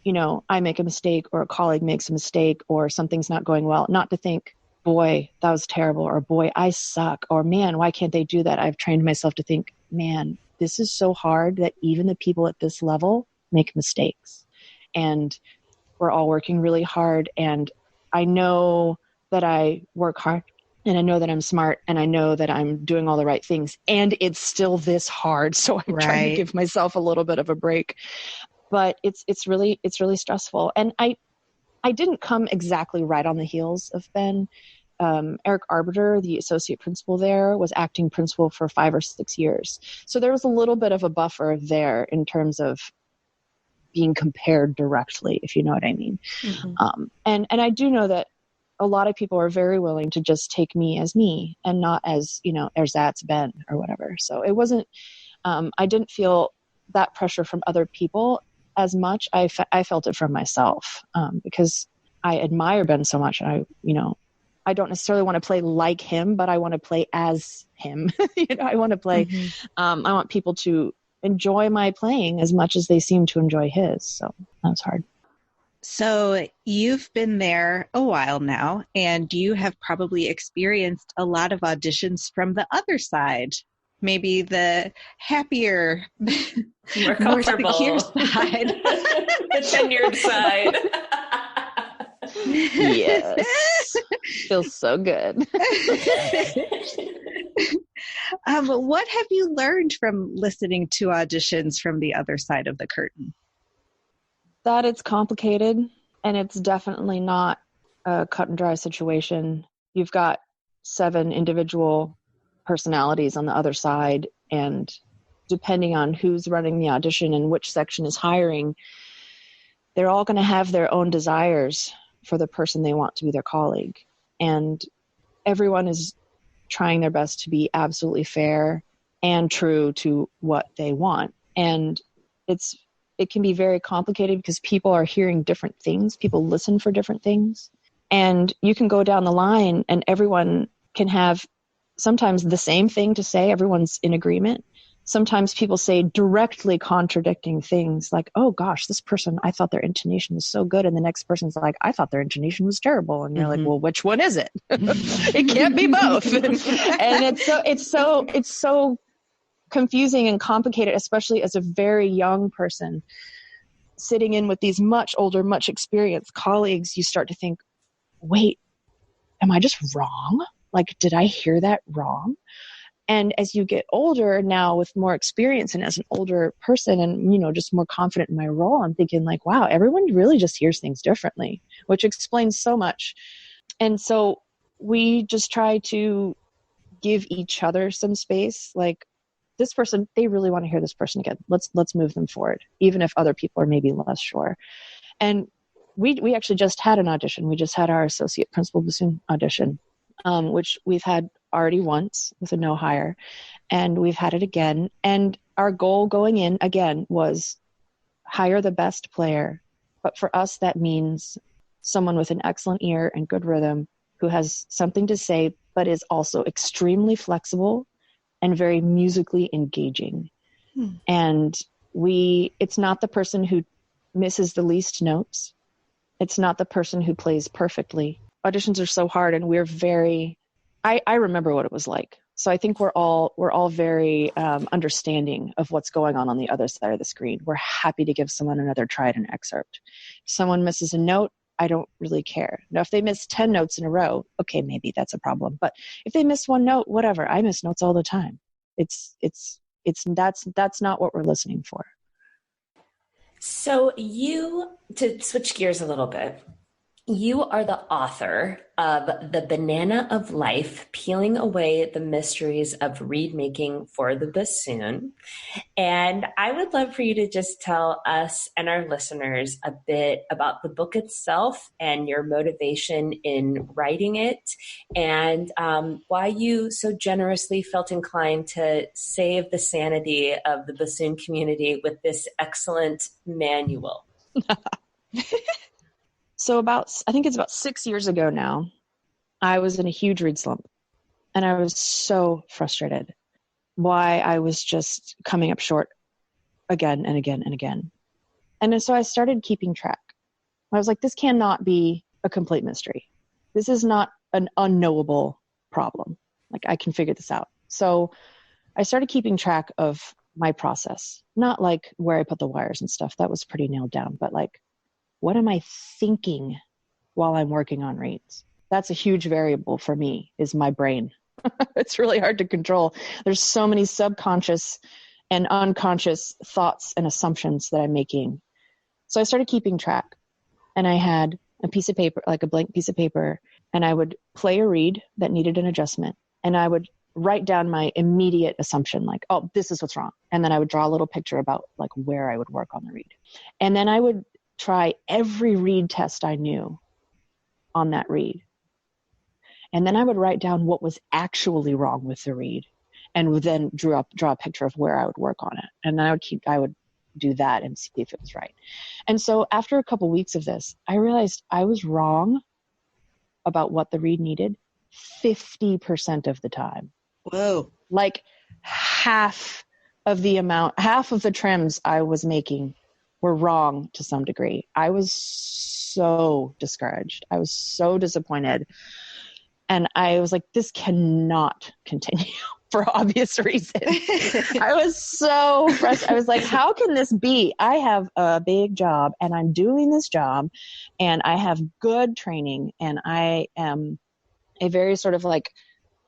I make a mistake or a colleague makes a mistake or something's not going well, not to think, boy, that was terrible, or boy, I suck, or man, why can't they do that? I've trained myself to think, man, this is so hard that even the people at this level make mistakes. And we're all working really hard. And I know that I work hard, and I know that I'm smart, and I know that I'm doing all the right things. And it's still this hard. So I'm trying to give myself a little bit of a break. But it's really stressful. And I didn't come exactly right on the heels of Ben. Eric Arbiter, the associate principal there, was acting principal for 5 or 6 years. So there was a little bit of a buffer there in terms of being compared directly, if you know what I mean. Mm-hmm. And I do know that a lot of people are very willing to just take me and not as, ersatz Ben or whatever. So it wasn't, I didn't feel that pressure from other people as much. I felt it from myself, because I admire Ben so much. And I don't necessarily want to play like him, but I want to play as him. I want to play, I want people to enjoy my playing as much as they seem to enjoy his. So that was hard. So you've been there a while now, and you have probably experienced a lot of auditions from the other side. Maybe the happier, More secure comfortable side. the tenured side. Yes. Feels so good. What have you learned from listening to auditions from the other side of the curtain? That it's complicated, and it's definitely not a cut and dry situation. You've got 7 individual personalities on the other side, and depending on who's running the audition and which section is hiring, they're all going to have their own desires for the person they want to be their colleague. And everyone is trying their best to be absolutely fair and true to what they want. And it can be very complicated because people are hearing different things. People listen for different things. And you can go down the line and everyone can have sometimes the same thing to say. Everyone's in agreement. Sometimes people say directly contradicting things like, oh gosh, this person, I thought their intonation was so good. And the next person's like, I thought their intonation was terrible. And you're like, well, which one is it? It can't be both. And it's so confusing and complicated, especially as a very young person sitting in with these much older, much experienced colleagues. You start to think, wait, am I just wrong? Like, did I hear that wrong? And as you get older now with more experience and as an older person and, just more confident in my role, I'm thinking like, wow, everyone really just hears things differently, which explains so much. And so we just try to give each other some space. Like, this person, they really want to hear this person again. Let's move them forward, even if other people are maybe less sure. And we actually just had an audition. We just had our associate principal bassoon audition, which we've had already once with a no hire, and we've had it again. And our goal going in again was hire the best player. But for us, that means someone with an excellent ear and good rhythm who has something to say, but is also extremely flexible and very musically engaging. And it's not the person who misses the least notes. It's not the person who plays perfectly. Auditions are so hard, and we're very, I remember what it was like. So I think we're all very understanding of what's going on the other side of the screen. We're happy to give someone another try at an excerpt. If someone misses a note, I don't really care. Now, if they miss 10 notes in a row, okay, maybe that's a problem. But if they miss one note, whatever. I miss notes all the time. That's not what we're listening for. So to switch gears a little bit, you are the author of The Banana of Life, Peeling Away the Mysteries of Reed Making for the Bassoon. And I would love for you to just tell us and our listeners a bit about the book itself and your motivation in writing it, and why you so generously felt inclined to save the sanity of the bassoon community with this excellent manual. So I think it's about 6 years ago now, I was in a huge read slump, and I was so frustrated why I was just coming up short again and again and again. And so I started keeping track. I was like, this cannot be a complete mystery. This is not an unknowable problem. Like, I can figure this out. So I started keeping track of my process, not like where I put the wires and stuff. That was pretty nailed down, but like, what am I thinking while I'm working on reads? That's a huge variable for me, is my brain. It's really hard to control. There's so many subconscious and unconscious thoughts and assumptions that I'm making. So I started keeping track, and I had a piece of paper, like a blank piece of paper, and I would play a read that needed an adjustment, and I would write down my immediate assumption, like, oh, this is what's wrong. And then I would draw a little picture about like where I would work on the read. And then I would try every read test I knew on that read. And then I would write down what was actually wrong with the read, and would then draw a picture of where I would work on it. And then I would do that and see if it was right. And so after a couple weeks of this, I realized I was wrong about what the read needed 50% of the time. Whoa. Like half of the trims I was making were wrong to some degree. I was so discouraged. I was so disappointed. And I was like, this cannot continue for obvious reasons. I was so frustrated. I was like, how can this be? I have a big job and I'm doing this job and I have good training and I am a very sort of like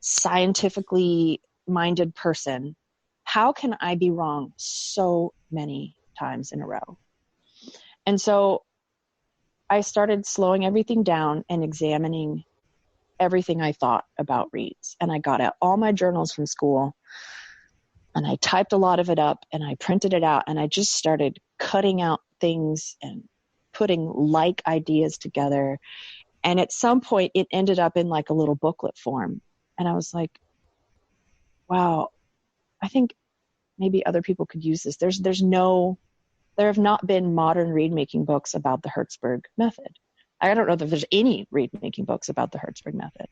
scientifically minded person. How can I be wrong so many times in a row? And so I started slowing everything down and examining everything I thought about reads. And I got out all my journals from school and I typed a lot of it up and I printed it out and I just started cutting out things and putting like ideas together. And at some point it ended up in like a little booklet form. And I was like, wow, I think maybe other people could use this. There have not been modern read making books about the Hertzberg method. I don't know that there's any read making books about the Hertzberg method.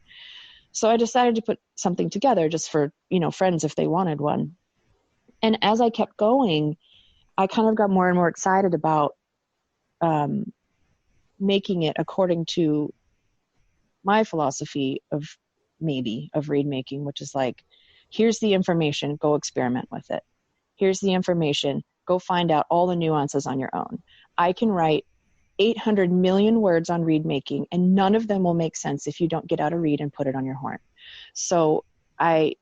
So I decided to put something together just for, friends if they wanted one. And as I kept going, I kind of got more and more excited about making it according to my philosophy of read making, which is like, here's the information, go experiment with it. Here's the information, go find out all the nuances on your own. I can write 800 million words on read making and none of them will make sense if you don't get out a reed and put it on your horn. So I'm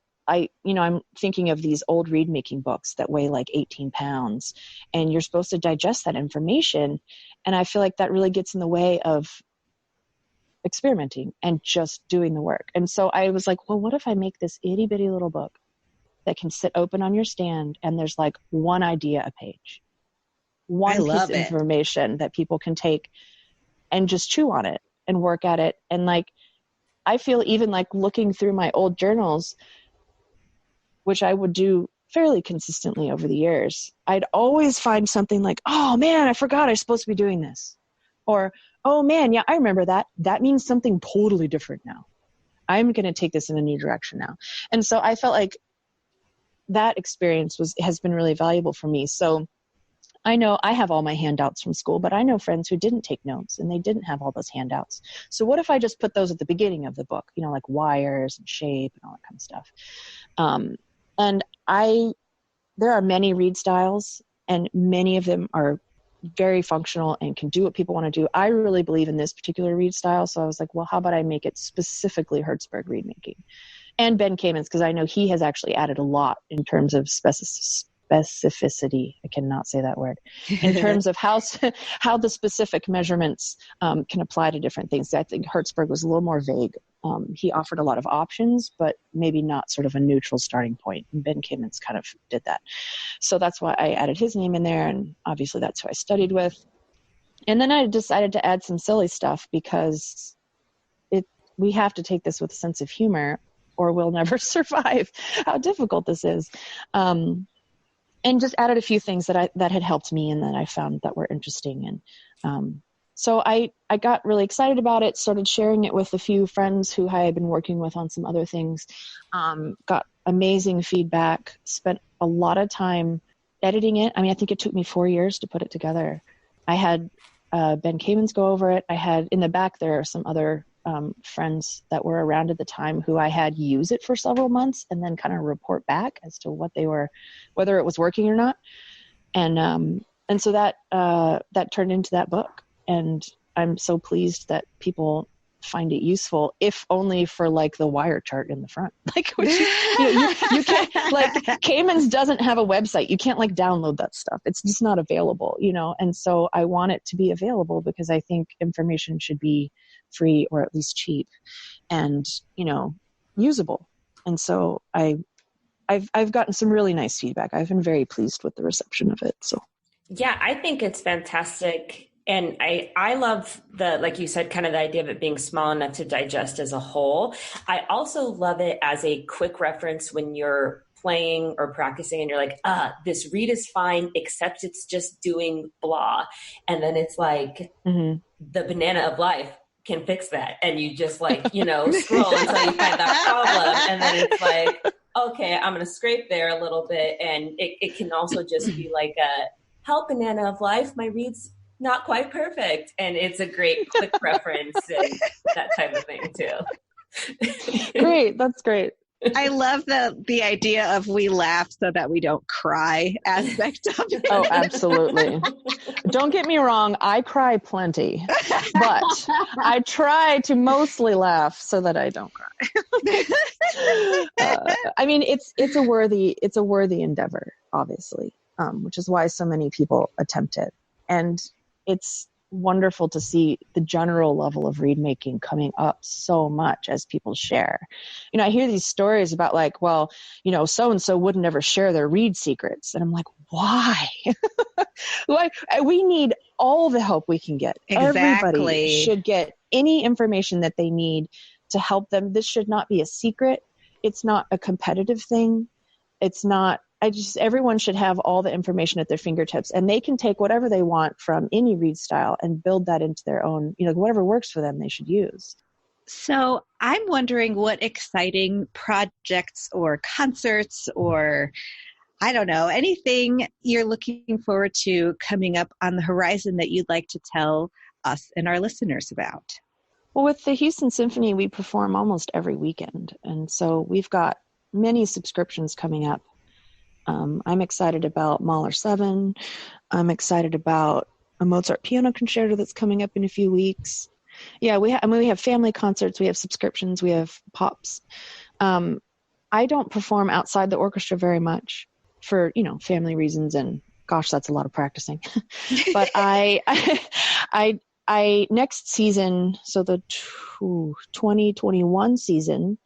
thinking of these old read making books that weigh like 18 pounds and you're supposed to digest that information. And I feel like that really gets in the way of experimenting and just doing the work. And so I was like, well, what if I make this itty bitty little book that can sit open on your stand and there's like one idea a page, one piece of information that people can take and just chew on it and work at it. And like, I feel even like looking through my old journals, which I would do fairly consistently over the years, I'd always find something like, oh man, I forgot I was supposed to be doing this. Or, oh man, yeah, I remember that. That means something totally different now. I'm going to take this in a new direction now. And so I felt like that experience has been really valuable for me. So I know I have all my handouts from school, but I know friends who didn't take notes and they didn't have all those handouts. So what if I just put those at the beginning of the book, like wires and shape and all that kind of stuff. And there are many read styles and many of them are very functional and can do what people want to do. I really believe in this particular read style. So I was like, well, how about I make it specifically Hertzberg read making? And Ben Kamen's, because I know he has actually added a lot in terms of specificity. I cannot say that word. In terms of how the specific measurements can apply to different things. I think Hertzberg was a little more vague. He offered a lot of options, but maybe not sort of a neutral starting point. And Ben Kamen's kind of did that. So that's why I added his name in there. And obviously that's who I studied with. And then I decided to add some silly stuff because we have to take this with a sense of humor or we'll never survive how difficult this is. And just added a few things that had helped me and that I found that were interesting. And so I got really excited about it, started sharing it with a few friends who I had been working with on some other things, got amazing feedback, spent a lot of time editing it. I mean, I think it took me 4 years to put it together. I had Ben Kamen's go over it. I had in the back there are some other friends that were around at the time who I had use it for several months and then kind of report back as to whether it was working or not. And so that turned into that book. And I'm so pleased that people find it useful, if only for like the wire chart in the front. Like, which, you can't, like, Kamen's doesn't have a website. You can't like download that stuff. It's just not available, And so I want it to be available because I think information should be free or at least cheap and, usable. And so I've gotten some really nice feedback. I've been very pleased with the reception of it. So. Yeah, I think it's fantastic. And I love like you said, kind of the idea of it being small enough to digest as a whole. I also love it as a quick reference when you're playing or practicing and you're like, this read is fine, except it's just doing blah. And then it's like the banana of life can fix that. And you just like, scroll until you find that problem. And then it's like, okay, I'm going to scrape there a little bit. And it can also just be like help, banana of life, my read's not quite perfect. And it's a great quick reference and that type of thing too. Great. That's great. I love the idea of we laugh so that we don't cry aspect of it. Oh, absolutely. Don't get me wrong. I cry plenty, but I try to mostly laugh so that I don't cry. I mean, it's a worthy endeavor, obviously, which is why so many people attempt it. And it's wonderful to see the general level of read making coming up so much as people share. You know, I hear these stories about like, well, you know, so-and-so would never share their read secrets. And I'm like, why? Like, we need all the help we can get. Exactly. Everybody should get any information that they need to help them. This should not be a secret. It's not a competitive thing. It's not, everyone should have all the information at their fingertips, and they can take whatever they want from any read style and build that into their own, you know, whatever works for them, they should use. So I'm wondering what exciting projects or concerts or, I don't know, anything you're looking forward to coming up on the horizon that you'd like to tell us and our listeners about. Well, with the Houston Symphony, we perform almost every weekend. And so we've got many subscriptions coming up. I'm excited about Mahler 7. I'm excited about a Mozart piano concerto that's coming up in a few weeks. Yeah, we have family concerts, we have subscriptions, we have pops. I don't perform outside the orchestra very much for, you know, family reasons, and gosh, that's a lot of practicing. But I next season, so the 2021 season,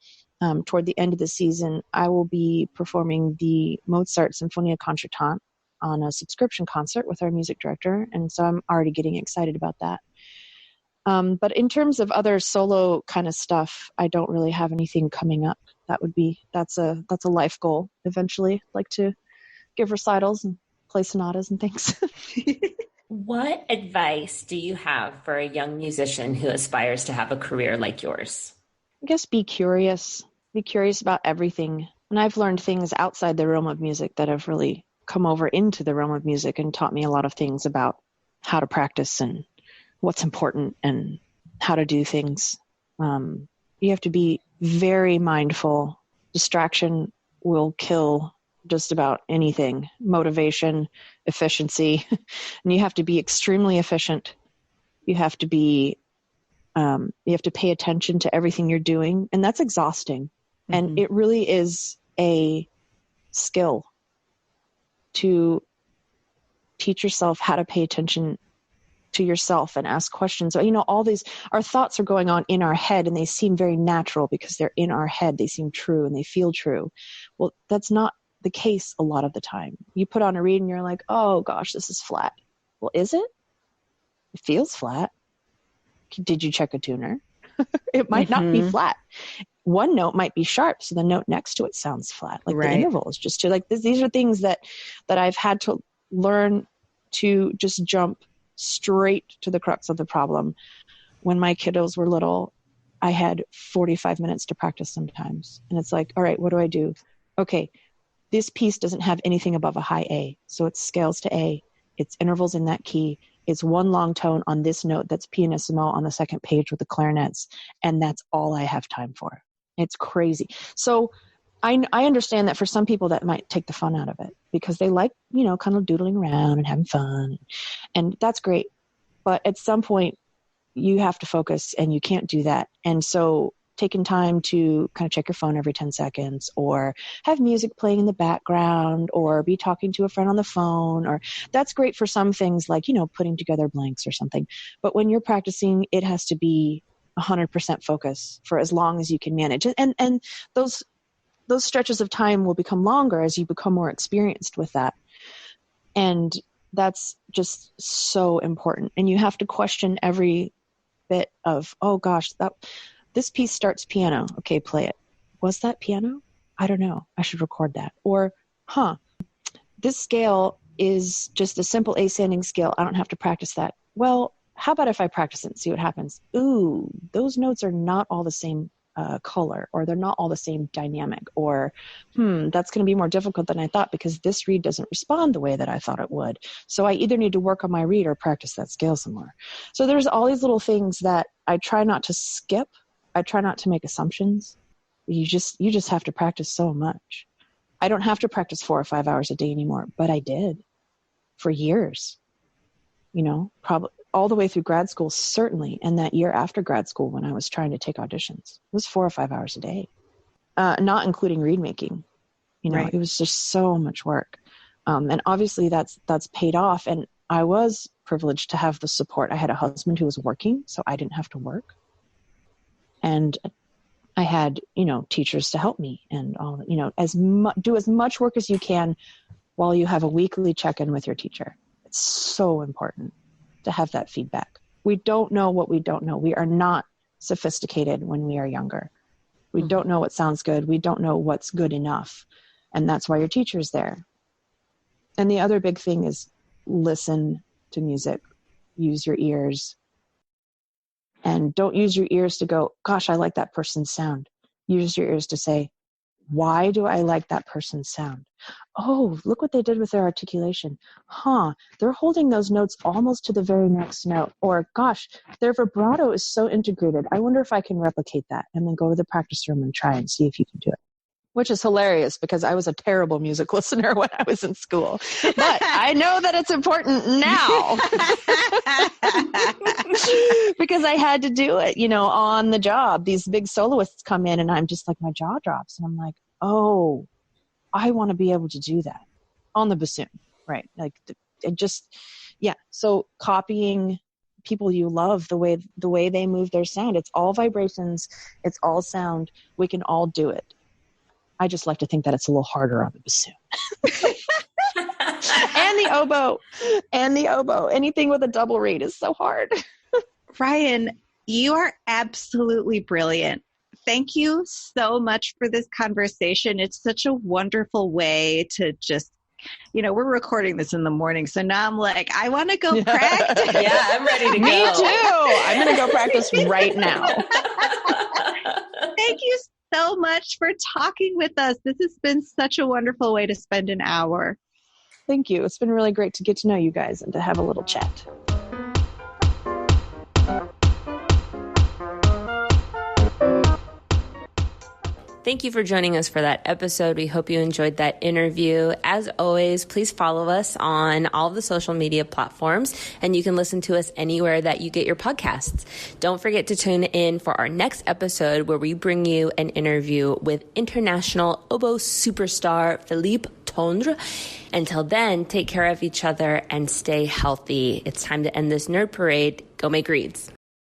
toward the end of the season, I will be performing the Mozart Sinfonia Concertante on a subscription concert with our music director, and so I'm already getting excited about that. But in terms of other solo kind of stuff, I don't really have anything coming up. That's a life goal eventually. I'd like to give recitals and play sonatas and things. What advice do you have for a young musician who aspires to have a career like yours? I guess be curious. Be curious about everything. And I've learned things outside the realm of music that have really come over into the realm of music and taught me a lot of things about how to practice and what's important and how to do things. You have to be very mindful. Distraction will kill just about anything. Motivation, efficiency. And you have to be extremely efficient. You have to pay attention to everything you're doing. And that's exhausting. Mm-hmm. And it really is a skill to teach yourself how to pay attention to yourself and ask questions. You know, our thoughts are going on in our head, and they seem very natural because they're in our head. They seem true and they feel true. Well, that's not the case a lot of the time. You put on a read and you're like, oh gosh, this is flat. Well, is it? It feels flat. Did you check a tuner? It might not be flat. One note might be sharp, so the note next to it sounds flat. Like the interval is just too, like these are things that I've had to learn to just jump straight to the crux of the problem. When my kiddos were little, I had 45 minutes to practice sometimes. And it's like, all right, what do I do? Okay, this piece doesn't have anything above a high A. So it scales to A. It's intervals in that key. It's one long tone on this note that's pianissimo on the second page with the clarinets. And that's all I have time for. It's crazy. So I understand that for some people that might take the fun out of it because they like, you know, kind of doodling around and having fun. And that's great. But at some point you have to focus and you can't do that. And so taking time to kind of check your phone every 10 seconds or have music playing in the background or be talking to a friend on the phone, or that's great for some things like, you know, putting together blanks or something. But when you're practicing, it has to be 100% focus for as long as you can manage. And those stretches of time will become longer as you become more experienced with that. And that's just so important. And you have to question every bit of, oh gosh, this piece starts piano. Okay, play it. Was that piano? I don't know. I should record that. Or, this scale is just a simple ascending scale. I don't have to practice that. Well, how about if I practice it and see what happens? Ooh, those notes are not all the same color, or they're not all the same dynamic, or that's going to be more difficult than I thought because this reed doesn't respond the way that I thought it would. So I either need to work on my reed or practice that scale some more. So there's all these little things that I try not to skip. I try not to make assumptions. You just have to practice so much. I don't have to practice 4 or 5 hours a day anymore, but I did for years, probably all the way through grad school, certainly. And that year after grad school, when I was trying to take auditions, it was 4 or 5 hours a day, not including reed making. Right. It was just so much work. And obviously that's paid off. And I was privileged to have the support. I had a husband who was working, so I didn't have to work. And I had, teachers to help me and all, do as much work as you can while you have a weekly check-in with your teacher. It's so important to have that feedback. We don't know what we don't know. We are not sophisticated when we are younger. We don't know what sounds good. We don't know what's good enough. And that's why your teacher's there. And the other big thing is listen to music, use your ears. And don't use your ears to go, gosh, I like that person's sound. Use your ears to say, why do I like that person's sound? Oh, look what they did with their articulation. They're holding those notes almost to the very next note. Or, gosh, their vibrato is so integrated. I wonder if I can replicate that. And then go to the practice room and try and see if you can do it. Which is hilarious because I was a terrible music listener when I was in school. But I know that it's important now because I had to do it, on the job. These big soloists come in and I'm just like, my jaw drops. And I'm like, oh, I want to be able to do that on the bassoon, right? Like So copying people you love, the way they move their sound, it's all vibrations. It's all sound. We can all do it. I just like to think that it's a little harder on the bassoon. And the oboe. Anything with a double reed is so hard. Rian, you are absolutely brilliant. Thank you so much for this conversation. It's such a wonderful way to just, we're recording this in the morning. So now I'm like, I want to go practice. Yeah, I'm ready to go. Me too. I'm going to go practice right now. Thank you so much for talking with us. This has been such a wonderful way to spend an hour. Thank you. It's been really great to get to know you guys and to have a little chat. Thank you for joining us for that episode. We hope you enjoyed that interview. As always, please follow us on all of the social media platforms, and you can listen to us anywhere that you get your podcasts. Don't forget to tune in for our next episode where we bring you an interview with international oboe superstar Philippe Tondre. Until then, take care of each other and stay healthy. It's time to end this nerd parade. Go make reeds.